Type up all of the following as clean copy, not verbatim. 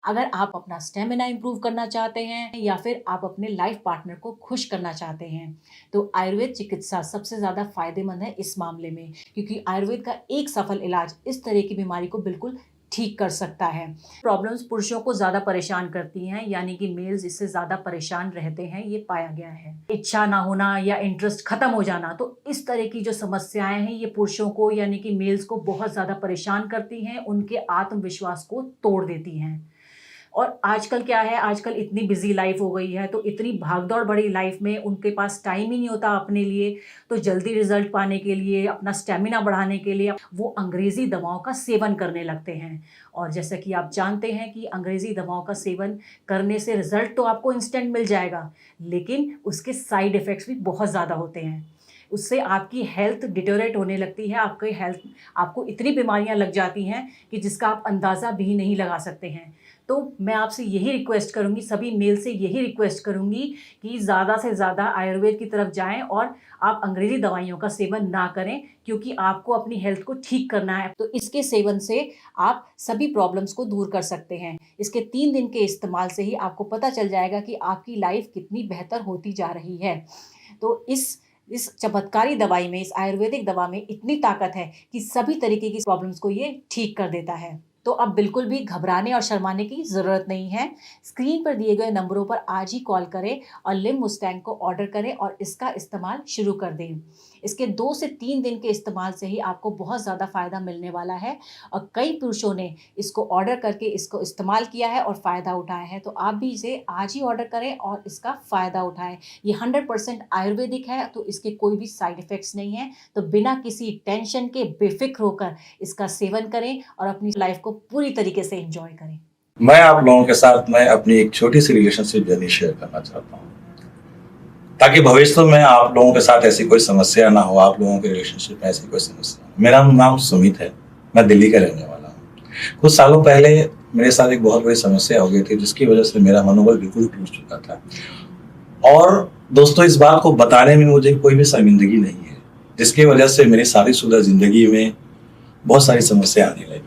अगर आप अपना स्टेमिना इंप्रूव करना चाहते हैं या फिर आप अपने लाइफ पार्टनर को खुश करना चाहते हैं, तो आयुर्वेद चिकित्सा सबसे ज़्यादा फ़ायदेमंद है इस मामले में, क्योंकि आयुर्वेद का एक सफल इलाज इस तरह की बीमारी को बिल्कुल ठीक कर सकता है। प्रॉब्लम्स पुरुषों को ज़्यादा परेशान करती हैं, यानी कि मेल्स इससे ज़्यादा परेशान रहते हैं, ये पाया गया है। इच्छा ना होना या इंटरेस्ट खत्म हो जाना, तो इस तरह की जो समस्याएं हैं ये पुरुषों को यानी कि मेल्स को बहुत ज़्यादा परेशान करती हैं, उनके आत्मविश्वास को तोड़ देती हैं। और आजकल क्या है, आजकल इतनी बिजी लाइफ हो गई है, तो इतनी भागदौड़ भरी लाइफ में उनके पास टाइम ही नहीं होता अपने लिए। तो जल्दी रिजल्ट पाने के लिए, अपना स्टेमिना बढ़ाने के लिए वो अंग्रेज़ी दवाओं का सेवन करने लगते हैं। और जैसा कि आप जानते हैं कि अंग्रेज़ी दवाओं का सेवन करने से रिजल्ट तो आपको इंस्टेंट मिल जाएगा, लेकिन उसके साइड इफ़ेक्ट्स भी बहुत ज़्यादा होते हैं। उससे आपकी हेल्थ डिटेरियोरेट होने लगती है, आपको इतनी बीमारियाँ लग जाती हैं कि जिसका आप अंदाज़ा भी नहीं लगा सकते हैं। तो मैं आपसे यही रिक्वेस्ट करूँगी, सभी मेल से यही रिक्वेस्ट करूँगी कि ज़्यादा से ज़्यादा आयुर्वेद की तरफ जाएँ और आप अंग्रेज़ी दवाइयों का सेवन ना करें, क्योंकि आपको अपनी हेल्थ को ठीक करना है। तो इसके सेवन से आप सभी प्रॉब्लम्स को दूर कर सकते हैं। इसके 3 दिन के इस्तेमाल से ही आपको पता चल जाएगा कि आपकी लाइफ़ कितनी बेहतर होती जा रही है। तो इस चमत्कारी दवाई में, इस आयुर्वेदिक दवा में इतनी ताकत है कि सभी तरीके की प्रॉब्लम्स को ये ठीक कर देता है। तो अब बिल्कुल भी घबराने और शर्माने की ज़रूरत नहीं है। स्क्रीन पर दिए गए नंबरों पर आज ही कॉल करें और लिम मुस्टैंग को ऑर्डर करें और इसका इस्तेमाल शुरू कर दें। इसके 2 से 3 दिन के इस्तेमाल से ही आपको बहुत ज़्यादा फ़ायदा मिलने वाला है, और कई पुरुषों ने इसको ऑर्डर करके इसको इस्तेमाल किया है और फ़ायदा उठाया है। तो आप भी इसे आज ही ऑर्डर करें और इसका फ़ायदा उठाएँ। ये 100% आयुर्वेदिक है, तो इसके कोई भी साइड इफ़ेक्ट्स नहीं हैं। तो बिना किसी टेंशन के बेफ़िक्र होकर इसका सेवन करें और अपनी लाइफ़ को पूरी तरीके से एन्जॉय करें। मैं आप लोगों के साथ मैं अपनी एक छोटी सी रिलेशनशिप जर्नी शेयर करना चाहता हूँ, ताकि भविष्य में आप लोगों के साथ ऐसी कोई समस्या ना हो, आप लोगों के रिलेशनशिप में ऐसी कोई समस्या। मेरा नाम सुमित है, मैं दिल्ली का रहने वाला हूँ। कुछ सालों पहले मेरे साथ एक बहुत बड़ी समस्या हो गई थी, जिसकी वजह से मेरा मनोबल बिल्कुल टूट चुका था। और दोस्तों, इस बात को बताने में मुझे कोई भी शर्मिंदगी नहीं है, जिसकी वजह से मेरी शादीशुदा जिंदगी में बहुत सारी समस्या आने लगी।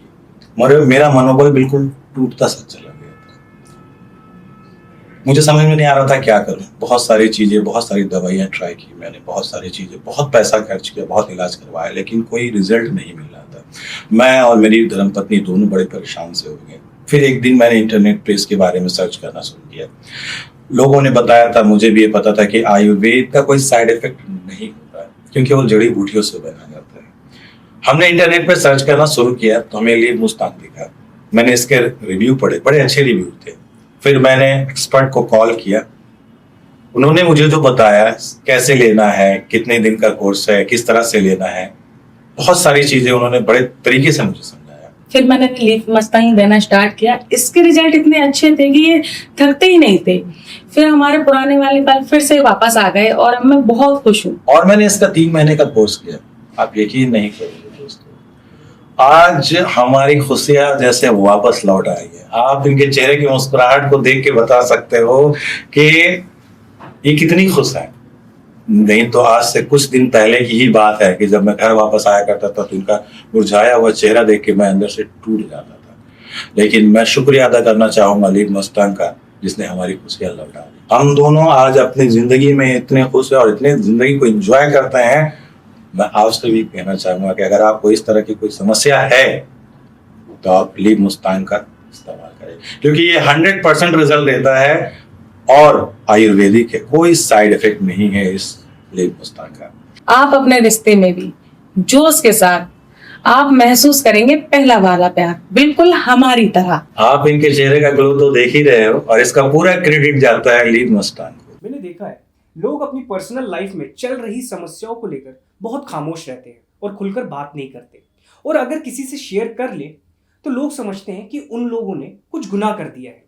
मगर मेरा मनोबल बिल्कुल टूटता सा चला गया था। मुझे समझ में नहीं आ रहा था क्या करूं। बहुत सारी चीजें, बहुत सारी दवाइयां ट्राई की मैंने, बहुत सारी चीजें, बहुत पैसा खर्च किया, बहुत इलाज करवाया, लेकिन कोई रिजल्ट नहीं मिल रहा था। मैं और मेरी धर्मपत्नी दोनों बड़े परेशान से हो गए। फिर एक दिन मैंने इंटरनेट पे इसके बारे में सर्च करना शुरू किया। लोगों ने बताया था, मुझे भी ये पता था कि आयुर्वेद का कोई साइड इफेक्ट नहीं होता है, क्योंकि वो जड़ी बूटियों से बनाया जाता है। हमने इंटरनेट पे सर्च करना शुरू किया तो हमें लिए मुस्तान दिखा। मैंने इसके रिव्यू पढ़े, बड़े अच्छे रिव्यू थे। फिर मैंने एक्सपर्ट को कॉल किया, उन्होंने मुझे जो बताया कैसे लेना है, कितने दिन का कोर्स है, किस तरह से लेना है, बहुत सारी चीजें उन्होंने बड़े तरीके से मुझे समझाया। फिर मैंने लीफ मस्तानी देना स्टार्ट किया। इसके रिजल्ट इतने अच्छे थे कि ये थकते ही नहीं थे। फिर हमारे पुराने वाले पल फिर से वापस आ गए और अब मैं बहुत खुश हूँ। और मैंने इसका 3 महीने का कोर्स किया। आप यकीन नहीं करोगे दोस्तों, आज हमारी खुशियां जैसे वापस लौट आई है। आप इनके चेहरे की मुस्कुराहट को देख के बता सकते हो कि ये कितनी खुश है। नहीं तो आज से कुछ दिन पहले की ही बात है कि जब मैं घर वापस आया करता था तो इनका मुरझाया हुआ चेहरा देख के मैं अंदर से टूट जाता था। लेकिन मैं शुक्रिया अदा करना चाहूंगा लीफ मस्तान का, जिसने हमारी खुशियां लौटा दी। हम दोनों आज अपनी जिंदगी में इतने खुश है और इतने जिंदगी को एंजॉय करते हैं। मैं आपसे भी कहना चाहूंगा कि अगर आपको इस तरह की कोई समस्या है तो आप लीफ मुस्तान का इस्तेमाल करें, क्योंकि ये 100% रिजल्ट देता है और आयुर्वेदिक है। कोई साइड इफेक्ट नहीं है इस लीफ मुस्तान का। आप अपने रिश्ते में भी जोश के साथ आप महसूस करेंगे पहला वाला प्यार, बिल्कुल हमारी तरह। आप इनके चेहरे का ग्लो तो देख ही रहे हो, और इसका पूरा क्रेडिट जाता है लीफ मुस्तान को। मैंने देखा है, लोग अपनी पर्सनल लाइफ में चल रही समस्याओं को लेकर बहुत खामोश रहते हैं और खुलकर बात नहीं करते। और अगर किसी से शेयर कर ले तो लोग समझते हैं कि उन लोगों ने कुछ गुनाह कर दिया है।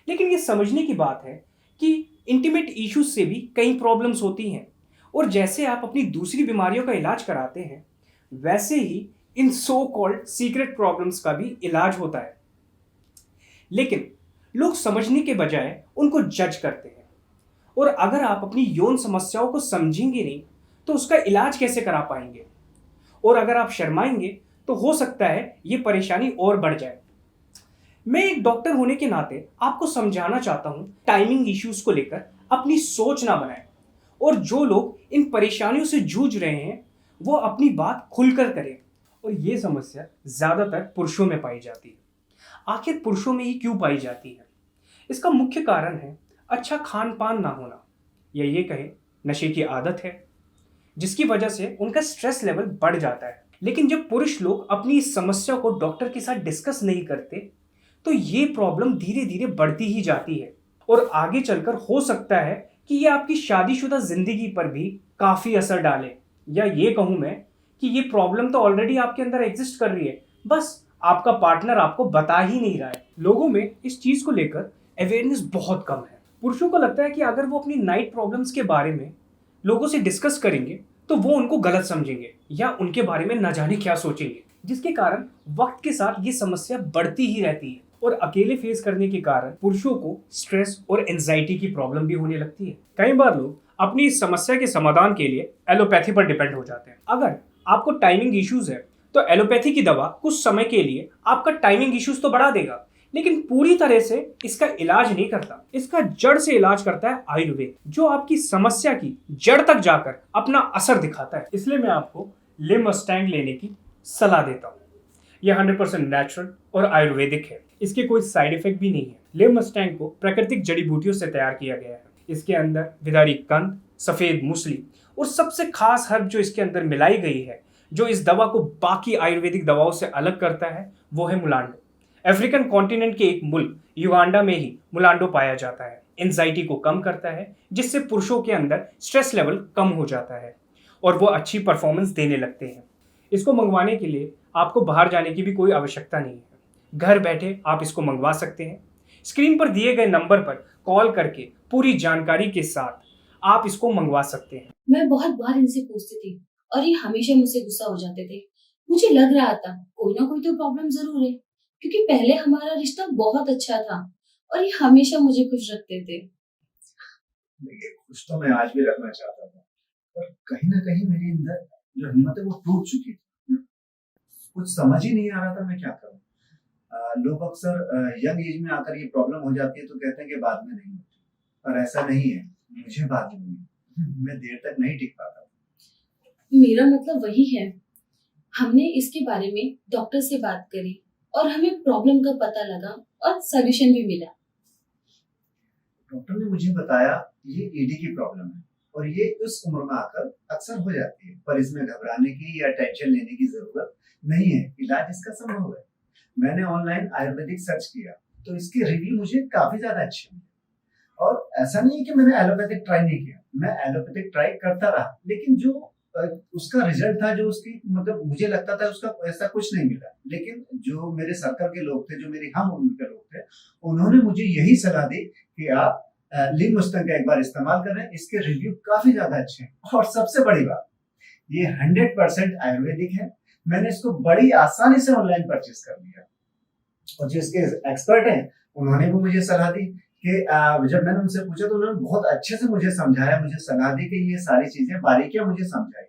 लेकिन ये समझने की बात है कि इंटीमेट इश्यूज से भी कई प्रॉब्लम्स होती हैं, और जैसे आप अपनी दूसरी बीमारियों का इलाज कराते हैं, वैसे ही इन सो कॉल्ड सीक्रेट प्रॉब्लम्स का भी इलाज होता है। लेकिन लोग समझने के बजाय उनको जज करते हैं, और अगर आप अपनी यौन समस्याओं को समझेंगे नहीं तो उसका इलाज कैसे करा पाएंगे। और अगर आप शर्माएंगे तो हो सकता है ये परेशानी और बढ़ जाए। मैं एक डॉक्टर होने के नाते आपको समझाना चाहता हूँ, टाइमिंग इश्यूज को लेकर अपनी सोच ना बनाएं और जो लोग इन परेशानियों से जूझ रहे हैं वो अपनी बात खुलकर करें। और ये समस्या ज्यादातर पुरुषों में पाई जाती है। आखिर पुरुषों में ही क्यों पाई जाती है? इसका मुख्य कारण है अच्छा खान पान ना होना, या ये कहें नशे की आदत है, जिसकी वजह से उनका स्ट्रेस लेवल बढ़ जाता है। लेकिन जब पुरुष लोग अपनी इस समस्या को डॉक्टर के साथ डिस्कस नहीं करते तो ये प्रॉब्लम धीरे धीरे बढ़ती ही जाती है और आगे चलकर हो सकता है कि ये आपकी शादीशुदा जिंदगी पर भी काफी असर डाले, या ये कहूं मैं कि ये प्रॉब्लम तो ऑलरेडी आपके अंदर एग्जिस्ट कर रही है, बस आपका पार्टनर आपको बता ही नहीं रहा है। लोगों में इस चीज को लेकर अवेयरनेस बहुत कम है। पुरुषों को लगता है कि अगर वो अपनी नाइट प्रॉब्लम्स के बारे में लोगों से डिस्कस करेंगे तो वो उनको गलत समझेंगे या उनके बारे में न जाने क्या सोचेंगे, जिसके कारण वक्त के साथ ये समस्या बढ़ती ही रहती है और अकेले फेस करने के कारण पुरुषों को स्ट्रेस और एंजाइटी की प्रॉब्लम भी होने लगती है। कई बार लोग अपनी इस समस्या के समाधान के लिए एलोपैथी पर डिपेंड हो जाते हैं। अगर आपको टाइमिंग इश्यूज है तो एलोपैथी की दवा कुछ समय के लिए आपका टाइमिंग इश्यूज तो बढ़ा देगा, लेकिन पूरी तरह से इसका इलाज नहीं करता। इसका जड़ से इलाज करता है आयुर्वेद, जो आपकी समस्या की जड़ तक जाकर अपना असर दिखाता है। इसलिए मैं आपको लिमस्टैंग लेने की सलाह देता हूँ। यह 100% नेचुरल और आयुर्वेदिक है। इसके कोई साइड इफेक्ट भी नहीं है। लिमस्टैंग को प्राकृतिक जड़ी बूटियों से तैयार किया गया है। इसके अंदर विदारी कंद, सफेद मूसली और सबसे खास हर्ब जो इसके अंदर मिलाई गई है, जो इस दवा को बाकी आयुर्वेदिक दवाओं से अलग करता है, वो है मुलांडो। अफ्रीकन कॉन्टिनेंट के एक मुल्क युगांडा में ही मुलांडो पाया जाता है। एंजाइटी को कम करता है, जिससे पुरुषों के अंदर स्ट्रेस लेवल कम हो जाता है और वो अच्छी परफॉर्मेंस देने लगते हैं। इसको मंगवाने के लिए आपको बाहर जाने की भी कोई आवश्यकता नहीं है। घर बैठे आप इसको मंगवा सकते हैं। स्क्रीन पर दिए गए नंबर पर कॉल करके पूरी जानकारी के साथ आप इसको मंगवा सकते हैं। मैं बहुत बार इनसे पूछती थी और ये हमेशा मुझसे गुस्सा हो जाते थे। मुझे लग रहा था कोई ना कोई तो प्रॉब्लम जरूर है, क्योंकि पहले हमारा रिश्ता बहुत अच्छा था और ये हमेशा मुझे खुश रखते थे। देखिए, खुश तो मैं आज भी रखना चाहता था, पर कहीं ना कहीं मेरे अंदर जो हिम्मत है वो टूट चुकी थी। कुछ समझ ही नहीं आ रहा था मैं क्या करूं। लोग अक्सर यंग एज में आकर ये प्रॉब्लम हो जाती है तो कहते हैं कि बाद में नहीं होती, पर ऐसा नहीं है। मुझे बाद में हुई, मैं देर तक नहीं टिक पाता। मेरा मतलब वही है। हमने इसके बारे में डॉक्टर से बात करी और हमें प्रॉब्लम का पता लगा और सॉल्यूशन भी मिला। डॉक्टर ने मुझे बताया ये ईडी की प्रॉब्लम है और ये उस उम्र में आकर अक्सर हो जाती है, पर इसमें घबराने की या टेंशन लेने की जरूरत नहीं है। इलाज इसका संभव है। मैंने ऑनलाइन आयुर्वेदिक सर्च किया तो इसके रिव्यू मुझे काफी ज्यादा अच्छे मिले। और ऐसा नहीं है कि मैंने एलोपैथिक ट्राई नहीं किया, मैं एलोपैथिक ट्राई करता रहा, लेकिन जो उसका रिजल्ट था, जो उसकी मतलब मुझे लगता था उसका ऐसा कुछ नहीं मिला। लेकिन जो मेरे सर्कल के लोग थे, जो मेरी हम उम्र के लोग थे, उन्होंने मुझे यही सलाह दी कि आप लिमस्टैंग का एक बार इस्तेमाल करें, इसके रिव्यू काफी ज्यादा अच्छे हैं। और सबसे बड़ी बात, ये 100% आयुर्वेदिक है। मैंने इसको बड़ी आसानी से ऑनलाइन परचेज कर लिया और जो इसके एक्सपर्ट हैं उन्होंने भी मुझे सलाह दी कि जब मैंने उनसे पूछा तो उन्होंने बहुत अच्छे से मुझे समझाया, मुझे सलाह दी कि ये सारी चीजें बारीकियां मुझे समझाई।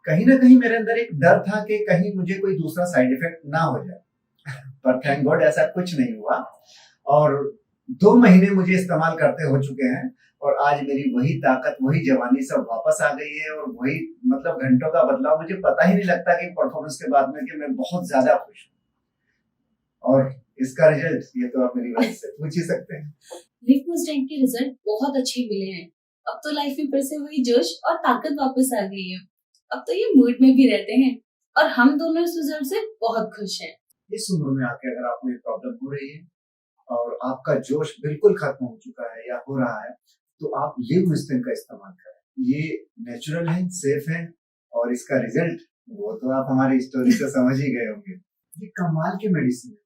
कहीं ना कहीं मेरे अंदर एक डर था कि कहीं मुझे कोई दूसरा साइड इफेक्ट ना हो जाए, पर थैंक गॉड ऐसा कुछ नहीं हुआ। और 2 महीने मुझे इस्तेमाल करते हो चुके हैं और आज मेरी वही ताकत, वही जवानी सब वापस आ गई है और वही मतलब घंटों का बदलाव। मुझे पता ही नहीं लगता कि परफॉर्मेंस के बाद में कि मैं बहुत ज्यादा खुश हूँ। और इसका रिजल्ट ये तो आप मेरी वजह से पूछ ही सकते हैं। लिमस्टैंग के रिजल्ट बहुत अच्छे मिले हैं। अब तो लाइफ में फिर से वही जोश और ताकत वापस आ गई है। अब तो ये मूड में भी रहते हैं और हम दोनों इस रिजल्ट से बहुत खुश हैं। इस उम्र में आके अगर आपको ये प्रॉब्लम हो रही है और आपका जोश बिल्कुल खत्म हो चुका है या हो रहा है, तो आप लिमस्टैंग का इस्तेमाल करें। ये नेचुरल है, सेफ है और इसका रिजल्ट वो तो आप हमारी स्टोरी से समझ ही गए होंगे। ये कमाल की मेडिसिन है।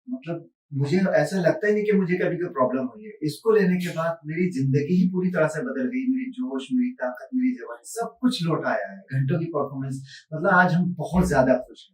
मतलब मुझे ऐसा लगता ही नहीं कि मुझे कभी कोई प्रॉब्लम हुई है। इसको लेने के बाद मेरी जिंदगी ही पूरी तरह से बदल गई। मेरी जोश, मेरी ताकत, मेरी जवानी सब कुछ लौट आया है। घंटों की परफॉर्मेंस, मतलब आज हम बहुत ज्यादा खुश हैं।